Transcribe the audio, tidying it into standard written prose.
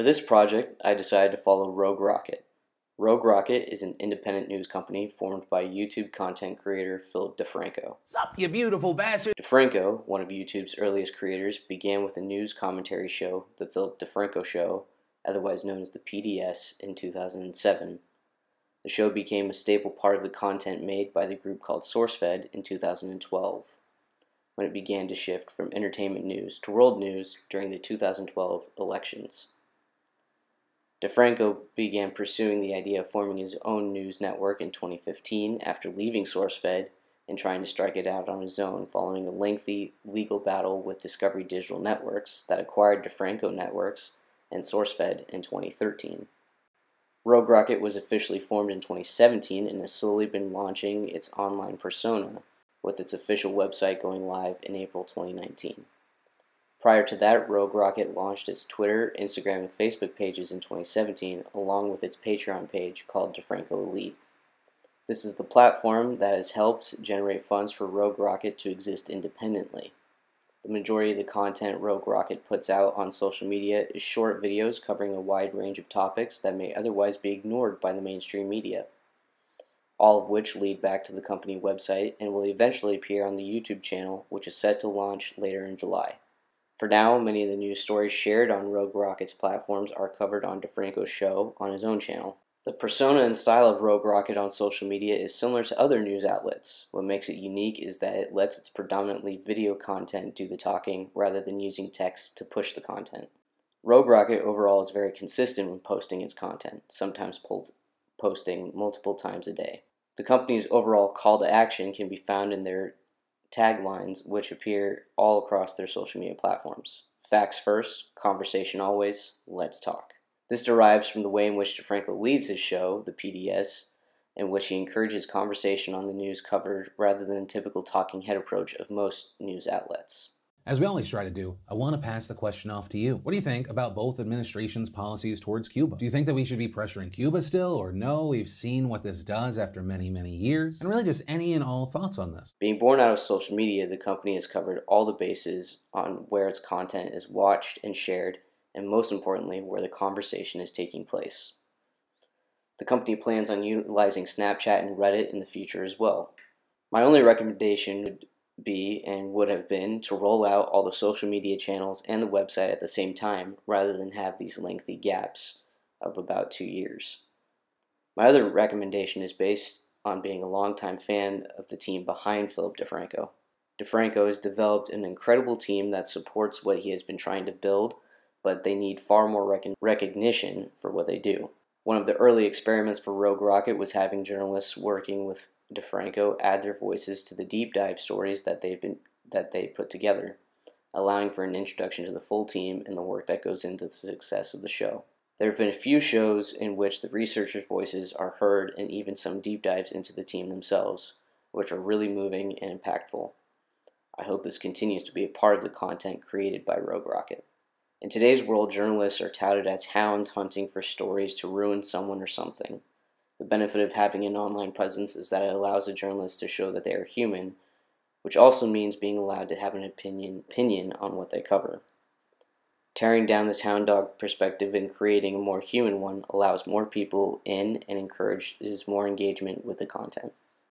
For this project, I decided to follow Rogue Rocket. Rogue Rocket is an independent news company formed by YouTube content creator Phil DeFranco. Sup, you beautiful bastard! DeFranco, one of YouTube's earliest creators, began with a news commentary show, The Phil DeFranco Show, otherwise known as the PDS, in 2007. The show became a staple part of the content made by the group called SourceFed in 2012, when it began to shift from entertainment news to world news during the 2012 elections. DeFranco began pursuing the idea of forming his own news network in 2015 after leaving SourceFed and trying to strike it out on his own following a lengthy legal battle with Discovery Digital Networks that acquired DeFranco Networks and SourceFed in 2013. Rogue Rocket was officially formed in 2017 and has slowly been launching its online persona, with its official website going live in April 2019. Prior to that, Rogue Rocket launched its Twitter, Instagram, and Facebook pages in 2017, along with its Patreon page called DeFranco Elite. This is the platform that has helped generate funds for Rogue Rocket to exist independently. The majority of the content Rogue Rocket puts out on social media is short videos covering a wide range of topics that may otherwise be ignored by the mainstream media, all of which lead back to the company website and will eventually appear on the YouTube channel, which is set to launch later in July. For now, many of the news stories shared on Rogue Rocket's platforms are covered on DeFranco's show on his own channel. The persona and style of Rogue Rocket on social media is similar to other news outlets. What makes it unique is that it lets its predominantly video content do the talking rather than using text to push the content. Rogue Rocket overall is very consistent when posting its content, sometimes posting multiple times a day. The company's overall call to action can be found in their taglines, which appear all across their social media platforms. Facts first, conversation always, let's talk. This derives from the way in which DeFranco leads his show, the PDS, in which he encourages conversation on the news covered rather than the typical talking head approach of most news outlets. As we always try to do, I want to pass the question off to you. What do you think about both administrations' policies towards Cuba? Do you think that we should be pressuring Cuba still, or no, we've seen what this does after many, many years? And really just any and all thoughts on this. Being born out of social media, the company has covered all the bases on where its content is watched and shared, and most importantly, where the conversation is taking place. The company plans on utilizing Snapchat and Reddit in the future as well. My only recommendation would be and would have been to roll out all the social media channels and the website at the same time rather than have these lengthy gaps of about 2 years. My other recommendation is based on being a longtime fan of the team behind Philip DeFranco. DeFranco has developed an incredible team that supports what he has been trying to build, but they need far more recognition for what they do. One of the early experiments for Rogue Rocket was having journalists working with DeFranco add their voices to the deep dive stories that they put together, allowing for an introduction to the full team and the work that goes into the success of the show. There have been a few shows in which the researchers' voices are heard and even some deep dives into the team themselves, which are really moving and impactful. I hope this continues to be a part of the content created by Rogue Rocket. In today's world, journalists are touted as hounds hunting for stories to ruin someone or something. The benefit of having an online presence is that it allows a journalist to show that they are human, which also means being allowed to have an opinion on what they cover. Tearing down this hound dog perspective and creating a more human one allows more people in and encourages more engagement with the content.